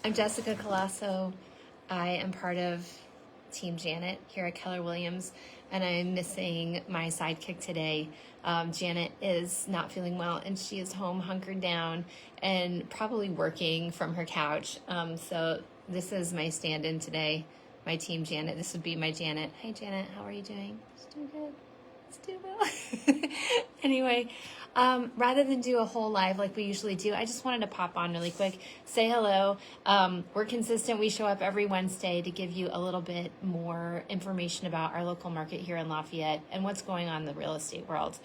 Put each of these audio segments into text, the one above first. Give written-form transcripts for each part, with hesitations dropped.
I'm Jessica Collaço. I am part of Team Janet here at Keller Williams, and I'm missing my sidekick today. Janet is not feeling well, and she is home hunkered down and probably working from her couch. So this is my stand-in today, my Team Janet. This would be my Janet. Hi, Janet. How are you doing? Just doing good. Let's do well. Anyway, rather than do a whole live like we usually do, I just wanted to pop on really quick, say hello. We're consistent. We show up every Wednesday to give you a little bit more information about our local market here in Lafayette and what's going on in the real estate world.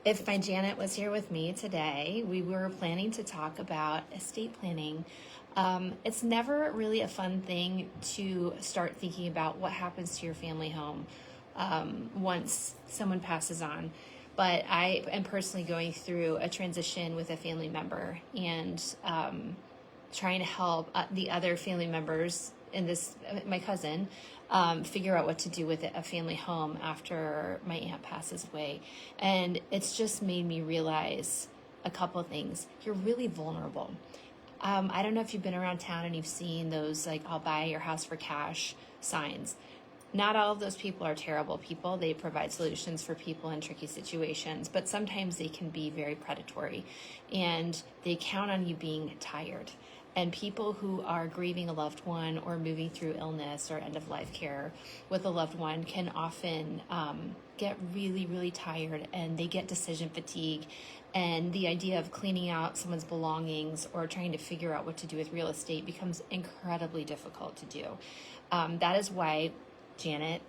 If my Janet was here with me today, we were planning to talk about estate planning. It's never really a fun thing to start thinking about what happens to your family home once someone passes on. But I am personally going through a transition with a family member and trying to help the other family members in this, my cousin, figure out what to do with a family home after my aunt passes away. And it's just made me realize a couple of things. You're really vulnerable. I don't know if you've been around town and you've seen those, like, I'll buy your house for cash signs. Not all of those people are terrible people. They provide solutions for people in tricky situations, but sometimes they can be very predatory and they count on you being tired. And people who are grieving a loved one or moving through illness or end-of-life care with a loved one can often get really, really tired, and they get decision fatigue. And the idea of cleaning out someone's belongings or trying to figure out what to do with real estate becomes incredibly difficult to do. That is why Janet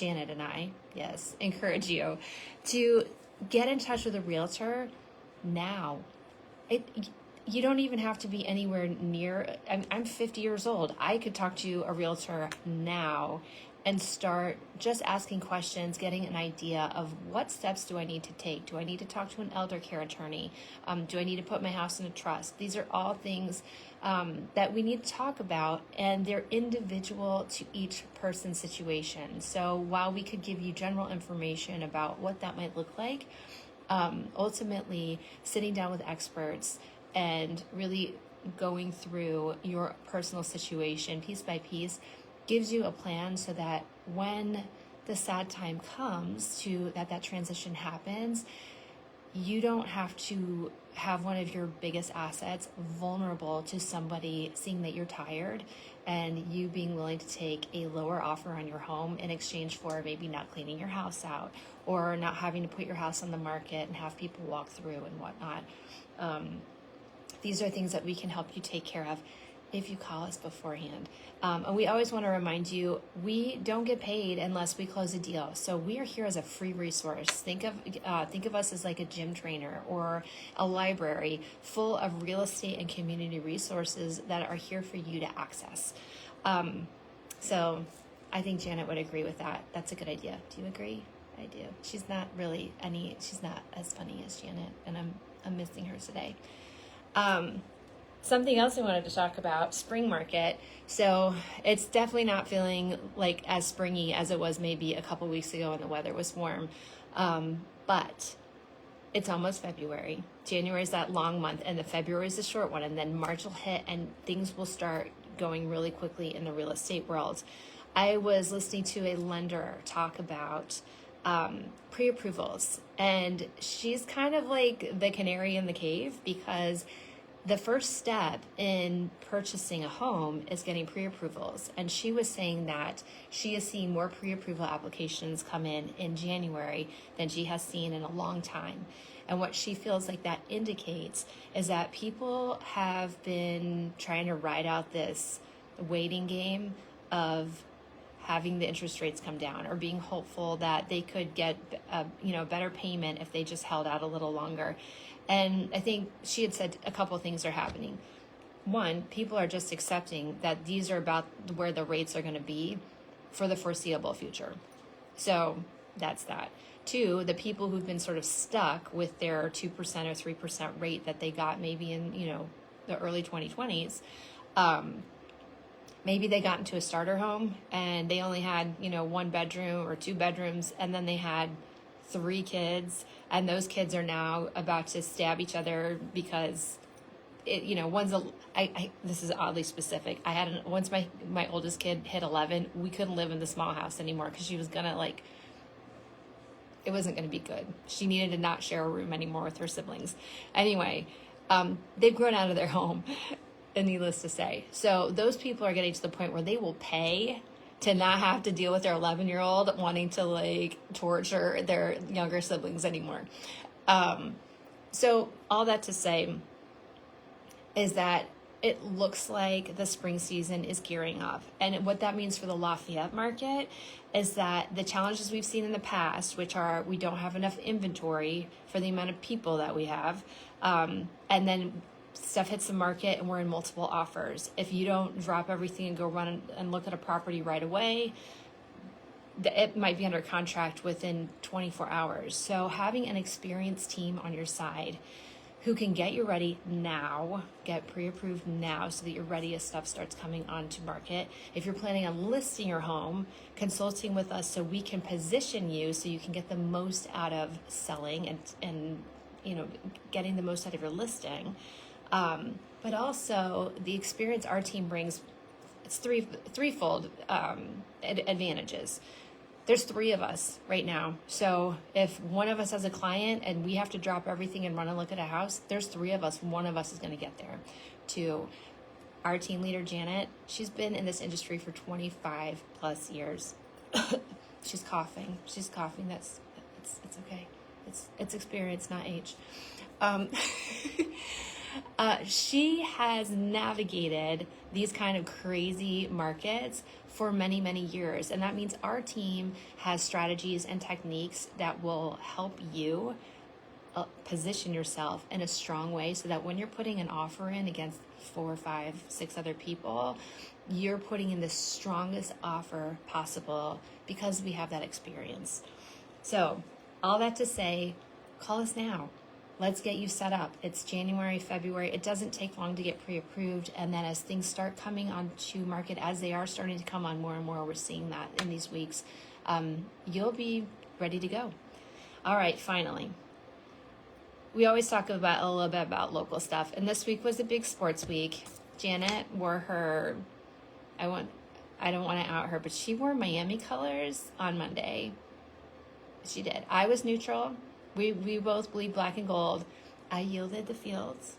and I, yes, encourage you to get in touch with a realtor now. You don't even have to be anywhere near. I'm 50 years old. I could talk to a realtor now and start just asking questions, getting an idea of what steps do I need to take. Do I need to talk to an elder care attorney? Do I need to put my house in a trust? These are all things that we need to talk about, and they're individual to each person's situation. So while we could give you general information about what that might look like, ultimately sitting down with experts and really going through your personal situation piece by piece gives you a plan so that when the sad time comes to that transition happens, you don't have to have one of your biggest assets vulnerable to somebody seeing that you're tired and you being willing to take a lower offer on your home in exchange for maybe not cleaning your house out or not having to put your house on the market and have people walk through and whatnot. These are things that we can help you take care of if you call us beforehand. And we always want to remind you, we don't get paid unless we close a deal. So we are here as a free resource. Think of us as like a gym trainer or a library full of real estate and community resources that are here for you to access. So I think Janet would agree with that. That's a good idea. Do you agree? I do. She's not as funny as Janet, and I'm missing her today. Something else I wanted to talk about, spring market. So it's definitely not feeling like as springy as it was maybe a couple weeks ago when the weather was warm. But it's almost February. January is that long month, and the February is the short one, and then March will hit and things will start going really quickly in the real estate world. I was listening to a lender talk about pre-approvals, and she's kind of like the canary in the cave, because the first step in purchasing a home is getting pre-approvals. And she was saying that she has seen more pre-approval applications come in January than she has seen in a long time. And what she feels like that indicates is that people have been trying to ride out this waiting game of having the interest rates come down, or being hopeful that they could get a better payment if they just held out a little longer. And I think she had said a couple of things are happening. One, people are just accepting that these are about where the rates are going to be for the foreseeable future. So that's that. Two, the people who've been sort of stuck with their 2% or 3% rate that they got maybe in, the early 2020s, maybe they got into a starter home and they only had, 1 bedroom or 2 bedrooms, and then they had 3 kids, and those kids are now about to stab each other because this is oddly specific. Once my oldest kid hit 11, we couldn't live in the small house anymore because she was gonna it wasn't gonna be good. She needed to not share a room anymore with her siblings. Anyway, they've grown out of their home, and needless to say. So those people are getting to the point where they will pay to not have to deal with their 11-year-old wanting to torture their younger siblings anymore. So all that to say is that it looks like the spring season is gearing up. And what that means for the Lafayette market is that the challenges we've seen in the past, which are we don't have enough inventory for the amount of people that we have, and then stuff hits the market and we're in multiple offers. If you don't drop everything and go run and look at a property right away, it might be under contract within 24 hours. So having an experienced team on your side who can get you ready now, get pre-approved now so that you're ready as stuff starts coming onto market. If you're planning on listing your home, consulting with us so we can position you so you can get the most out of selling and getting the most out of your listing. But also the experience our team brings, it's threefold advantages. There's 3 of us right now. So if one of us has a client and we have to drop everything and run and look at a house, there's 3 of us. One of us is going to get there. 2, our team leader, Janet, she's been in this industry for 25 plus years. She's coughing. It's okay. It's experience, not age. She has navigated these kind of crazy markets for many, many years. And that means our team has strategies and techniques that will help you position yourself in a strong way so that when you're putting an offer in against 4, 5, 6 other people, you're putting in the strongest offer possible because we have that experience. So all that to say, call us now. Let's get you set up. It's January, February. It doesn't take long to get pre-approved. And then as things start coming onto market, as they are starting to come on more and more, we're seeing that in these weeks, you'll be ready to go. All right, finally. We always talk about a little bit about local stuff. And this week was a big sports week. Janet wore her, I don't want to out her, but she wore Miami colors on Monday. She did. I was neutral. We both bleed black and gold. I yielded the fields.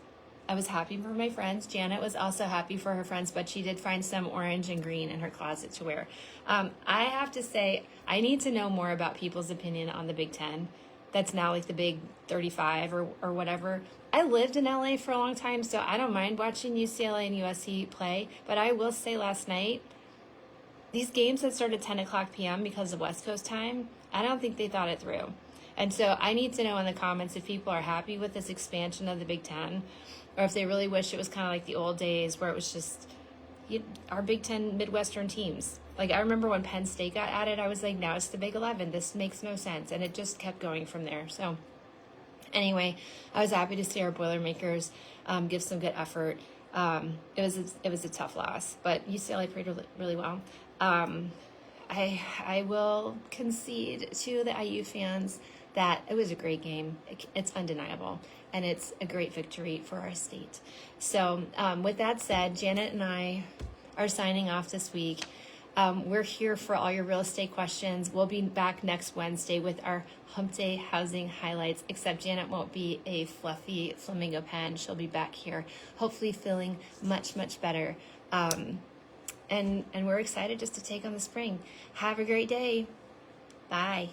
I was happy for my friends. Janet was also happy for her friends, but she did find some orange and green in her closet to wear. I have to say, I need to know more about people's opinion on the Big Ten. That's now like the Big 35 or whatever. I lived in LA for a long time, so I don't mind watching UCLA and USC play. But I will say last night, these games that started 10 o'clock p.m. because of West Coast time, I don't think they thought it through. And so I need to know in the comments if people are happy with this expansion of the Big Ten, or if they really wish it was kind of like the old days where it was just our Big Ten Midwestern teams. Like I remember when Penn State got added, I was like, now it's the Big 11. This makes no sense. And it just kept going from there. So anyway, I was happy to see our Boilermakers give some good effort. It was a tough loss, but UCLA played really well. I will concede to the IU fans that it was a great game. It's undeniable, and it's a great victory for our state. So with that said, Janet and I are signing off this week. We're here for all your real estate questions. We'll be back next Wednesday with our Hump Day Housing highlights, except Janet won't be a fluffy flamingo pen. She'll be back here, hopefully feeling much, much better. And we're excited just to take on the spring. Have a great day. Bye.